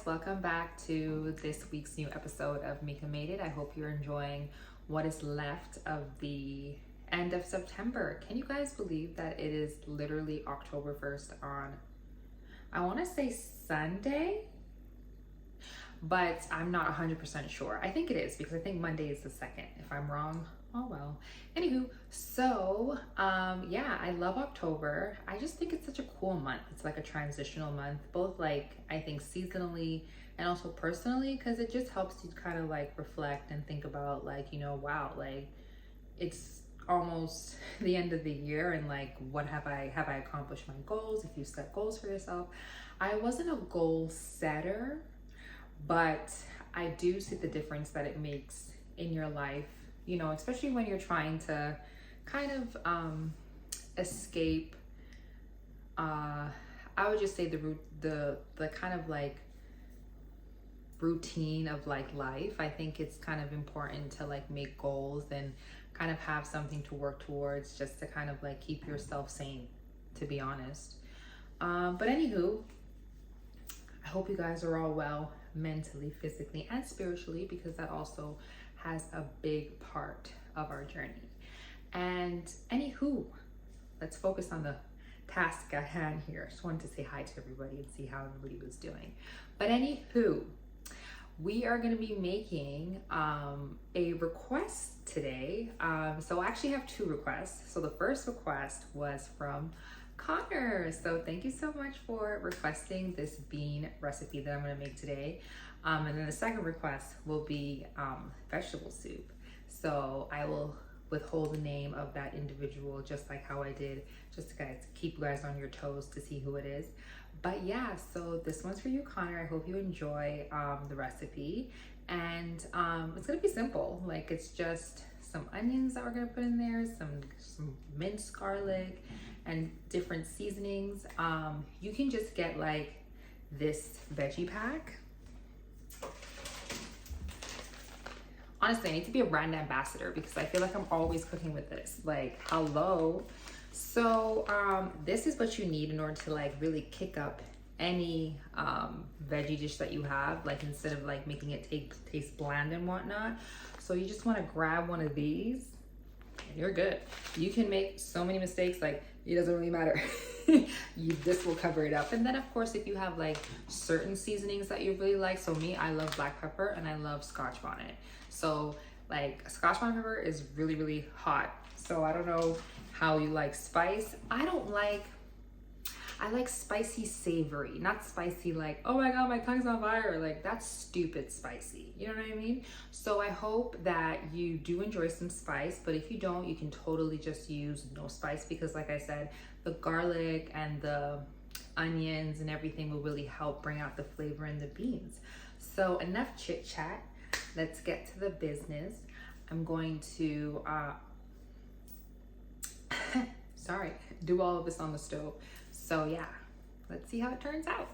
welcome back to this week's new episode of Mika Made It. I hope you're enjoying what is left of the end of September. Can you guys believe that it is literally October 1st on, I want to say Sunday, but I'm not 100% sure. I think it is because I think Monday is the 2nd. If I'm wrong, oh well. Anywho, so yeah, I love October. I just think it's such a cool month. It's like a transitional month, both like I think seasonally and also personally, because it just helps you kind of like reflect and think about like, you know, wow, like it's almost the end of the year and like what have I accomplished my goals? If you set goals for yourself. I wasn't a goal setter, but I do see the difference that it makes in your life, you know, especially when you're trying to kind of escape, I would just say the kind of like routine of like life. I think it's kind of important to like make goals and kind of have something to work towards just to kind of like keep yourself sane, to be honest. But anywho, I hope you guys are all well mentally, physically, and spiritually, because that also has a big part of our journey. And anywho, let's focus on the task at hand here. Just wanted to say hi to everybody and see how everybody was doing. But anywho, we are going to be making a request today. So I actually have two requests. So the first request was from Knorr. So thank you so much for requesting this bean recipe that I'm going to make today. And then the second request will be vegetable soup. So I will withhold the name of that individual, just like how I did, just to guys keep you guys on your toes to see who it is. But yeah, so this one's for you, Knorr. I hope you enjoy the recipe. And it's gonna be simple. Like it's just some onions that we're gonna put in there, some minced garlic, and different seasonings. You can just get like this veggie pack. Honestly, I need to be a brand ambassador because I feel like I'm always cooking with this. Like, hello. So this is what you need in order to like really kick up any veggie dish that you have, like instead of like making it taste bland and whatnot. So you just want to grab one of these and you're good. You can make so many mistakes, like it doesn't really matter. This will cover it up. And then of course, if you have like certain seasonings that you really like, so me, I love black pepper and I love Scotch bonnet. So like Scotch bonnet pepper is really, really hot. So I don't know how you like spice. I like spicy savory, not spicy like, oh my God, my tongue's on fire. Like that's stupid spicy. You know what I mean? So I hope that you do enjoy some spice, but if you don't, you can totally just use no spice because like I said, the garlic and the onions and everything will really help bring out the flavor in the beans. So enough chit chat. Let's get to the business. I'm going to, do all of this on the stove. So yeah, let's see how it turns out.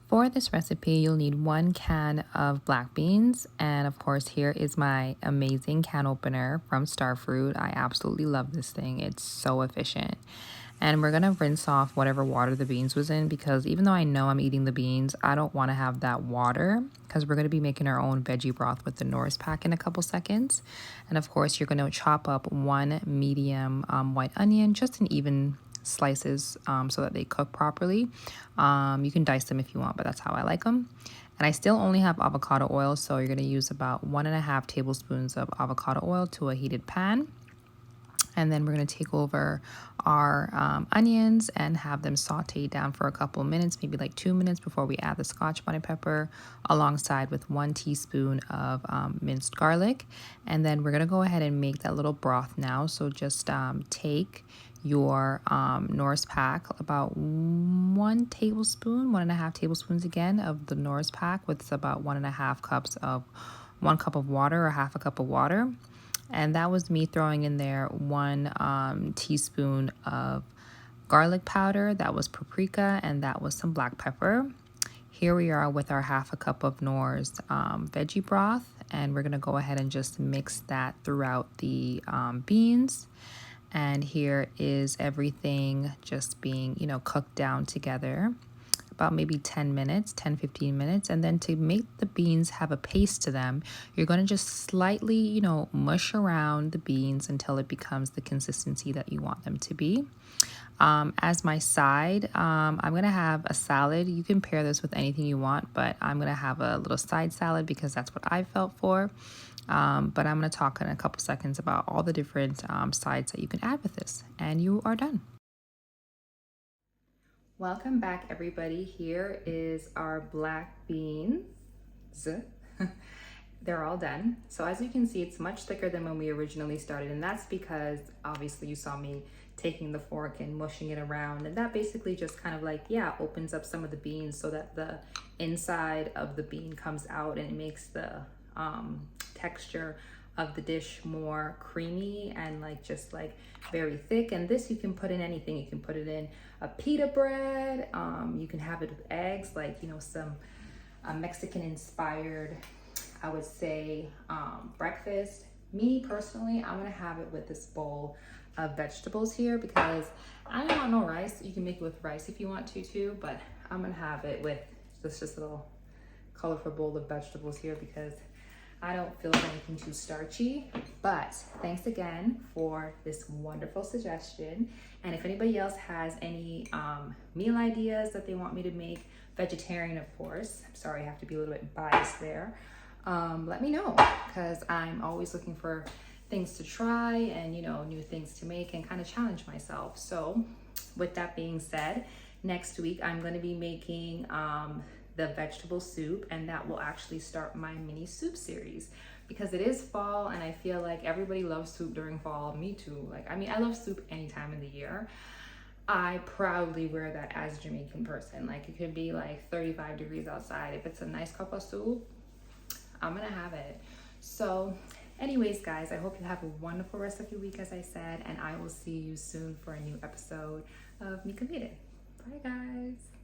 For this recipe, you'll need 1 can of black beans. And of course, here is my amazing can opener from Starfruit. I absolutely love this thing. It's so efficient. And we're going to rinse off whatever water the beans was in because even though I know I'm eating the beans, I don't want to have that water because we're going to be making our own veggie broth with the Knorr's pack in a couple seconds. And of course, you're going to chop up 1 medium white onion, just in even slices so that they cook properly. You can dice them if you want, but that's how I like them. And I still only have avocado oil, so you're going to use about 1.5 tablespoons of avocado oil to a heated pan. And then we're going to take over our onions and have them sauteed down for a couple of minutes, maybe like 2 minutes before we add the Scotch bonnet pepper alongside with 1 teaspoon of minced garlic. And then we're going to go ahead and make that little broth now. So just take your Knorr's pack, about 1 tablespoon, 1.5 tablespoons again of the Knorr's pack with about 1.5 cups of 1 cup of water or half a cup of water. And that was me throwing in there 1 teaspoon of garlic powder. That was paprika, and that was some black pepper. Here we are with our half a cup of Knorr's veggie broth, and we're going to go ahead and just mix that throughout the beans. And here is everything just being, cooked down together. about maybe 10 minutes, 10-15 minutes. And then to make the beans have a paste to them, you're going to just slightly, mush around the beans until it becomes the consistency that you want them to be. As my side, I'm going to have a salad. You can pair this with anything you want, but I'm going to have a little side salad because that's what I felt for. But I'm going to talk in a couple seconds about all the different sides that you can add with this, and you are done. Welcome back, everybody. Here is our black beans. They're all done. So as you can see, it's much thicker than when we originally started, and that's because obviously you saw me taking the fork and mushing it around, and that basically just kind of like, opens up some of the beans so that the inside of the bean comes out, and it makes the texture of the dish more creamy and just very thick. And this you can put in anything. You can put it in a pita bread. You can have it with eggs, some Mexican inspired, I would say, breakfast. Me personally, I'm gonna have it with this bowl of vegetables here because I don't want no rice. You can make it with rice if you want to too, but I'm gonna have it with this little colorful bowl of vegetables here because I don't feel like anything too starchy. But thanks again for this wonderful suggestion. And if anybody else has any meal ideas that they want me to make, vegetarian of course, I'm sorry I have to be a little bit biased there, let me know, because I'm always looking for things to try and new things to make and kind of challenge myself. So with that being said, next week I'm going to be making the vegetable soup, and that will actually start my mini soup series because it is fall and I feel like everybody loves soup during fall. Me too. I love soup any time of the year. I proudly wear that as a Jamaican person. It could be 35 degrees outside. If it's a nice cup of soup, I'm gonna have it. So anyways, guys, I hope you have a wonderful rest of your week, as I said, and I will see you soon for a new episode of Me Committed. Bye, guys.